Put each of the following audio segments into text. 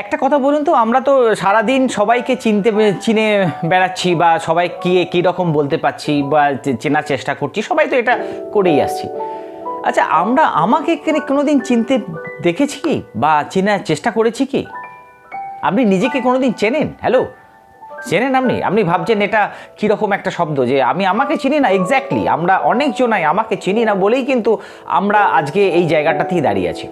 একটা কথা বলুন তো, আমরা তো সারাদিন সবাইকে চিনে বেড়াচ্ছি বা সবাই কী রকম বলতে পারছি বা চেনার চেষ্টা করছি, সবাই তো এটা করেই আসছি। আচ্ছা, আমাকে কোনোদিন চিনতে দেখেছি কি বা চেনার চেষ্টা করেছি কি? আপনি নিজেকে কোনোদিন চেনেন? হ্যালো, চেনেন? আপনি ভাবছেন এটা কীরকম একটা শব্দ যে আমি আমাকে চিনি না। এক্স্যাক্টলি, আমরা অনেকজনাই আমাকে চিনি না বলেই কিন্তু আমরা আজকে এই জায়গাটাতেই দাঁড়িয়ে আছি।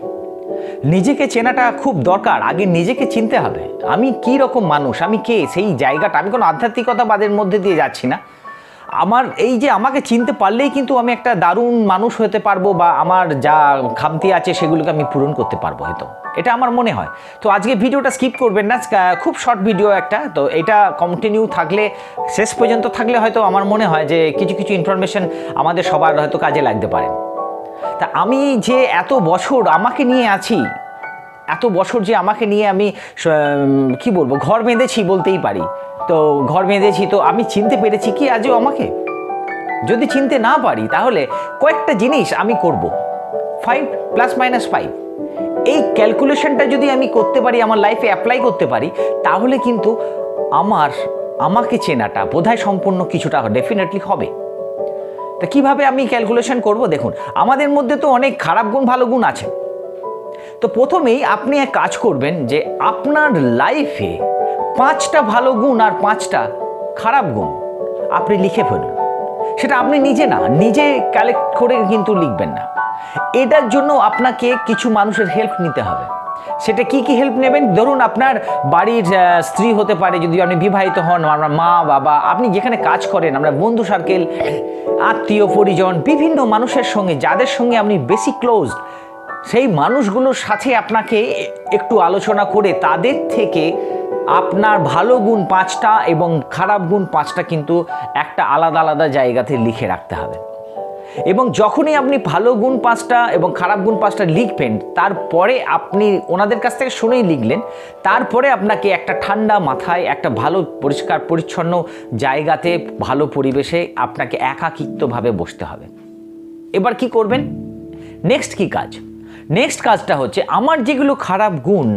নিজেকে চেনাটা খুব দরকার। আগে নিজেকে চিনতে হবে, আমি কি রকম মানুষ, আমি কে, সেই জায়গাটা। আমি কোনো আধ্যাত্মিকতাবাদের মধ্যে দিয়ে যাচ্ছি না। আমার এই যে আমাকে চিনতে পারলেই কিন্তু আমি একটা দারুণ মানুষ হতে পারবো বা আমার যা খামতি আছে সেগুলোকে আমি পূরণ করতে পারবো হয়তো, এটা আমার মনে হয়। তো আজকে ভিডিওটা স্কিপ করবেন না, খুব শর্ট ভিডিও একটা, তো এটা কন্টিনিউ থাকলে, শেষ পর্যন্ত থাকলে হয়তো আমার মনে হয় যে কিছু কিছু ইনফরমেশন আমাদের সবার হয়তো কাজে লাগতে পারে। তা আমি যে এত বছর আমাকে নিয়ে আছি, এত বছর যে আমাকে নিয়ে আমি কি বলবো, ঘর বেঁধেছি বলতেই পারি। তো ঘর বেঁধেছি, তো আমি চিনতে পেরেছি কি আজও আমাকে? যদি চিনতে না পারি তাহলে কয়েকটা জিনিস আমি করব। 5 ± 5 এই ক্যালকুলেশনটা যদি আমি করতে পারি, আমার লাইফে অ্যাপ্লাই করতে পারি, তাহলে কিন্তু আমাকে চেনাটা বোধহয় সম্পূর্ণ কিছুটা ডেফিনেটলি হবে। তা কীভাবে আমি ক্যালকুলেশন করব? দেখুন, আমাদের মধ্যে তো অনেক খারাপ গুণ ভালো গুণ আছে। তো প্রথমেই আপনি এক কাজ করবেন যে আপনার লাইফে 5টা ভালো গুণ আর 5টা খারাপ গুণ আপনি লিখে ফেলুন। সেটা আপনি নিজে কালেক্ট করে কিন্তু লিখবেন না। এটার জন্য আপনাকে কিছু মানুষের হেল্প নিতে হবে। সেটা কি হেল্প নেবেন? ধরুন, আপনার বাড়ির স্ত্রী হতে পারে, যদি আপনি বিবাহিত হন, আপনার মা বাবা, আপনি যেখানে কাজ করেন, আমরা বন্ধু সার্কেল, আত্মীয় পরিজন, বিভিন্ন মানুষের সঙ্গে, যাদের সঙ্গে আপনি বেশি ক্লোজ, সেই মানুষগুলোর সাথে আপনাকে একটু আলোচনা করে তাদের থেকে আপনার ভালো গুণ 5টা এবং খারাপ গুণ 5টা কিন্তু একটা আলাদা আলাদা জায়গাতে লিখে রাখতে হবে। এবং যখনই আপনি ভালো গুণ 5টা এবং খারাপ গুণ 5টা লিখবেন, তারপরে আপনি ওনাদের কাছ থেকে শুনেই লিখলেন, তারপরে আপনাকে একটা ঠান্ডা মাথায় একটা ভালো পরিষ্কার পরিচ্ছন্ন জায়গাতে, ভালো পরিবেশে আপনাকে একাকিত্বভাবে বসতে হবে। এবার কি করবেন? নেক্সট কাজটা হচ্ছে, আমার যেগুলো খারাপ গুণ,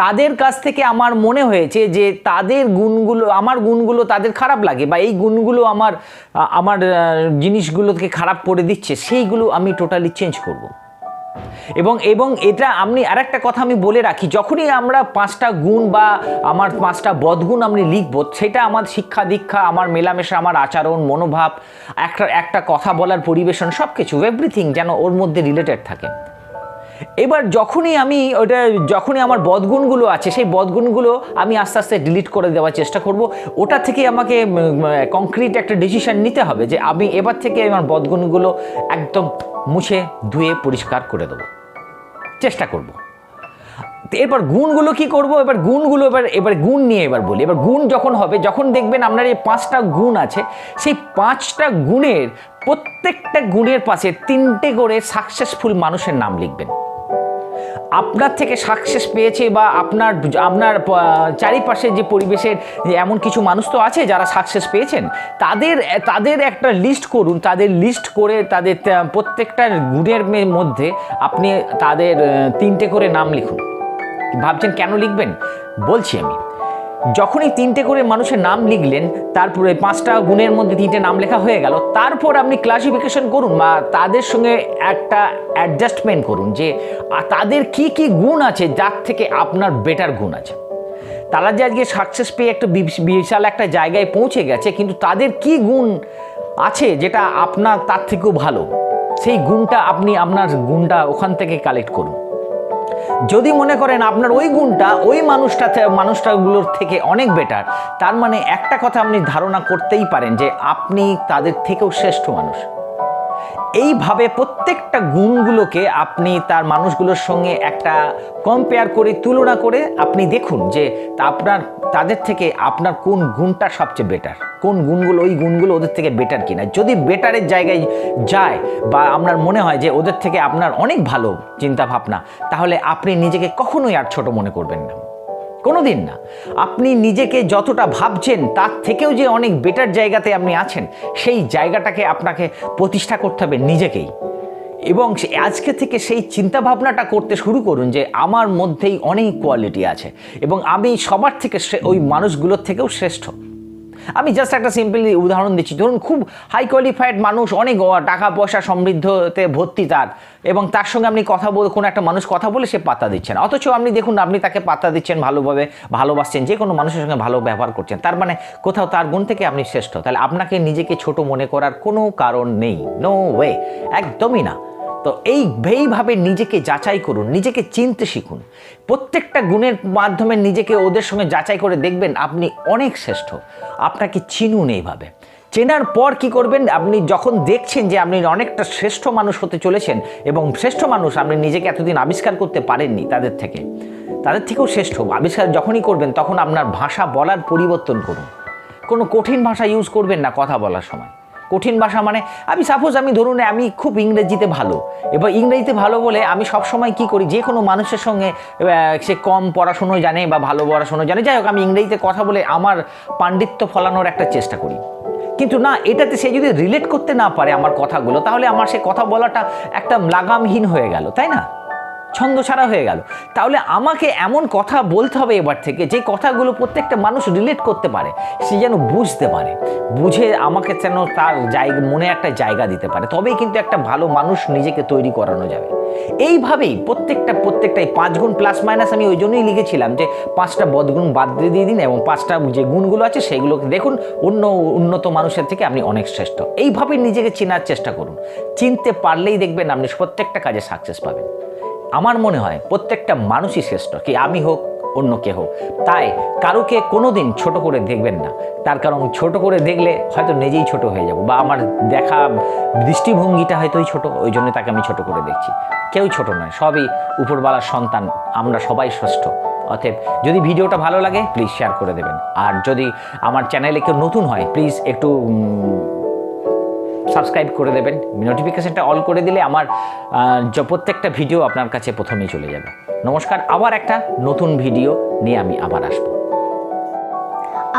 তাদের কাছ থেকে আমার মনে হয়েছে যে তাদের গুণগুলো, আমার গুণগুলো তাদের খারাপ লাগে বা এই গুণগুলো আমার জিনিসগুলোকে খারাপ করে দিচ্ছে, সেইগুলো আমি টোটালি চেঞ্জ করব। এবং এটা আরেকটা কথা আমি বলে রাখি, যখনই আমরা 5টা গুণ বা আমার 5টা বদগুণ আমি লিখব, সেটা আমার শিক্ষা দীক্ষা, আমার মেলামেশা, আমার আচরণ, মনোভাব, একটা কথা বলার পরিবেশন, সব কিছু, এভরিথিং যেন ওর মধ্যে রিলেটেড থাকে। এবার যখনই আমার বদগুণগুলো আছে, সেই বদগুণগুলো আমি আস্তে আস্তে ডিলিট করে দেওয়ার চেষ্টা করব। ওটা থেকে আমাকে কংক্রিট একটা ডিসিশন নিতে হবে যে আমি এবার থেকে আমার বদগুণগুলো একদম মুছে ধুয়ে পরিষ্কার করে দেবো, চেষ্টা করব। এরপর গুণগুলো কি করব? এবার গুণ নিয়ে বলি। এবার গুণ যখন হবে, যখন দেখবেন আপনার এই 5টা গুণ আছে, সেই 5টা গুণের প্রত্যেকটা গুণের পাশে 3টে করে সাকসেসফুল মানুষের নাম লিখবেন। আপনার থেকে সাকসেস পেয়েছে বা আপনার চারিপাশে যে পরিবেশের এমন কিছু মানুষ তো আছে যারা সাকসেস পেয়েছেন, তাদের একটা লিস্ট করুন। তাদের লিস্ট করে তাদের প্রত্যেকটা গুণের মধ্যে আপনি তাদের 3টে করে নাম লিখুন। ভাবছেন কেন লিখবেন? বলছি আমি। যখনই 3টে করে মানুষের নাম লিখলেন, তারপরে 5টা গুণের মধ্যে 3টে নাম লেখা হয়ে গেল, তারপর আপনি ক্লাসিফিকেশন করুন বা তাদের সঙ্গে একটা অ্যাডজাস্টমেন্ট করুন যে তাদের কি কি গুণ আছে যার থেকে আপনার বেটার গুণ আছে। তারা যে আজকে সাকসেস পেয়ে একটা বিশাল একটা জায়গায় পৌঁছে গেছে, কিন্তু তাদের কি গুণ আছে যেটা আপনার তার থেকেও ভালো, সেই গুণটা আপনার গুণটা ওখান থেকে কালেক্ট করুন। যদি মনে করেন আপনার ওই গুণটা ওই মানুষটাগুলোর থেকে অনেক বেটার, তার মানে একটা কথা আপনি ধারণা করতেই পারেন যে আপনি তাদের থেকেও শ্রেষ্ঠ মানুষ। এইভাবে প্রত্যেকটা গুণগুলোকে আপনি তার মানুষগুলোর সঙ্গে একটা কম্পেয়ার করে, তুলনা করে আপনি দেখুন যে তাদের থেকে আপনার কোন গুণটা সবচেয়ে বেটার, কোন গুণগুলো, ওই গুণগুলো ওদের থেকে বেটার কিনা। যদি বেটারের জায়গায় যায় বা আপনার মনে হয় যে ওদের থেকে আপনার অনেক ভালো চিন্তা ভাবনা, তাহলে আপনি নিজেকে কখনোই আর ছোট মনে করবেন না, কোনোদিন না। আপনি নিজেকে যতটা ভাবছেন তার থেকেও যে অনেক বেটার জায়গাতে আপনি আছেন, সেই জায়গাটাকে আপনাকে প্রতিষ্ঠা করতে হবে নিজেকেই। এবং আজকে থেকে সেই চিন্তাভাবনাটা করতে শুরু করুন যে আমার মধ্যেই অনেক কোয়ালিটি আছে এবং আমি সবার থেকে ওই মানুষগুলোর থেকেও শ্রেষ্ঠ। আমি জাস্ট একটা সিম্পল উদাহরণ দিচ্ছি। ধরুন খুব হাই কোয়ালিফাইড মানুষ, অনেক টাকা পয়সা সমৃদ্ধতে ভর্তি তার, এবং তার সঙ্গে আপনি কথা বলে, কোনো একটা মানুষ কথা বলে সে পাত্তা দিচ্ছেন, অথচ আপনি দেখুন আপনি তাকে পাত্তা দিচ্ছেন, ভালোভাবে ভালোবাসছেন, যে কোনো মানুষের সঙ্গে ভালো ব্যবহার করছেন, তার মানে কোথাও তার গুণ থেকে আপনি শ্রেষ্ঠ। তাহলে আপনাকে নিজেকে ছোট মনে করার কোনো কারণ নেই, নো ওয়ে, একদমই না। তো এইভাবে নিজেকে যাচাই করুন, নিজেকে চিনতে শিখুন, প্রত্যেকটা গুণের মাধ্যমে নিজেকে ওদের সঙ্গে যাচাই করে দেখবেন আপনি অনেক শ্রেষ্ঠ। আপনাকে চিনুন এইভাবে। চেনার পর কি করবেন, আপনি যখন দেখছেন যে আপনি অনেকটা শ্রেষ্ঠ মানুষ হতে চলেছেন এবং শ্রেষ্ঠ মানুষ আপনি নিজেকে এতদিন আবিষ্কার করতে পারেননি, তাদের থেকেও শ্রেষ্ঠ আবিষ্কার যখনই করবেন তখন আপনার ভাষা বলার পরিবর্তন করুন। কোনো কঠিন ভাষা ইউজ করবেন না কথা বলার সময়। কঠিন ভাষা মানে আমি ধরুন আমি খুব ইংরেজিতে ভালো, এবার ইংরেজিতে ভালো বলে আমি সবসময় কি করি, যে কোনো মানুষের সঙ্গে সে কম পড়াশুনো জানে বা ভালো পড়াশুনো জানে, যাই হোক আমি ইংরেজিতে কথা বলে আমার পাণ্ডিত্য ফলানোর একটা চেষ্টা করি। কিন্তু না, এটাতে সে যদি রিলেট করতে না পারে আমার কথাগুলো, তাহলে আমার সে কথা বলাটা একটা লাগামহীন হয়ে গেল, তাই না, ছন্দ ছাড়া হয়ে গেল। তাহলে আমাকে এমন কথা বলতে হবে এবার থেকে যে কথাগুলো প্রত্যেকটা মানুষ রিলেট করতে পারে, সে যেন বুঝতে পারে, বুঝে আমাকে যেন তার মনে একটা জায়গা দিতে পারে, তবেই কিন্তু একটা ভালো মানুষ নিজেকে তৈরি করানো যাবে। এইভাবেই প্রত্যেকটাই 5 গুণ প্লাস মাইনাস আমি ওই জন্যই লিখেছিলাম যে 5টা বদগুণ বাদ দিয়ে দিন এবং 5টা যে গুণগুলো আছে সেইগুলোকে দেখুন, উন্নত মানুষের থেকে আপনি অনেক শ্রেষ্ঠ। এইভাবেই নিজেকে চেনার চেষ্টা করুন। চিনতে পারলেই দেখবেন আপনি প্রত্যেকটা কাজে সাকসেস পাবেন। আমার মনে হয় প্রত্যেকটা মানুষই শ্রেষ্ঠ, কি আমি হোক অন্য কে হোক। তাই কারোকে কোনোদিন ছোট করে দেখবেন না, তার কারণ ছোট করে দেখলে হয়তো নিজেই ছোট হয়ে যাব, বা আমার দেখা দৃষ্টিভঙ্গিটা হয়তোই ছোট, ওই জন্য তাকে আমি ছোট করে দেখছি। কেউ ছোট নয়, সবই উপরওয়ালার সন্তান, আমরা সবাই শ্রেষ্ঠ। অতএব যদি ভিডিওটা ভালো লাগে প্লিজ শেয়ার করে দেবেন, আর যদি আমার চ্যানেলে কেউ নতুন হয় প্লিজ একটু সাবস্ক্রাইব করে দেবেন, নোটিফিকেশনটা অল করে দিলে আমার প্রত্যেকটা ভিডিও আপনার কাছে প্রথমেই চলে যাবে। নমস্কার, আবার একটা নতুন ভিডিও নিয়ে আমি আবার আসবো।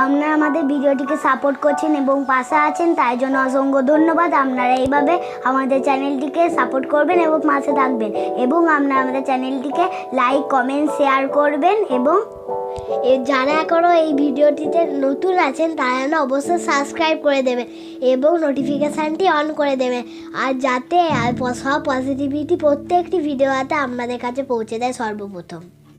আপনারা আমাদের ভিডিওটিকে সাপোর্ট করছেন এবং পাশে আছেন, তাই জন্য অসংখ্য ধন্যবাদ। আপনারা এইভাবে আমাদের চ্যানেলটিকে সাপোর্ট করবেন এবং পাশে থাকবেন, এবং আপনারা আমাদের চ্যানেলটিকে লাইক, কমেন্ট, শেয়ার করবেন, এবং যারা এখনও এই ভিডিওটিতে নতুন আছেন তারা অবশ্যই সাবস্ক্রাইব করে দেবেন এবং নোটিফিকেশানটি অন করে দেবেন, আর যাতে সব পজিটিভিটি প্রত্যেকটি ভিডিওতে আপনাদের কাছে পৌঁছে দেয় সর্বপ্রথম।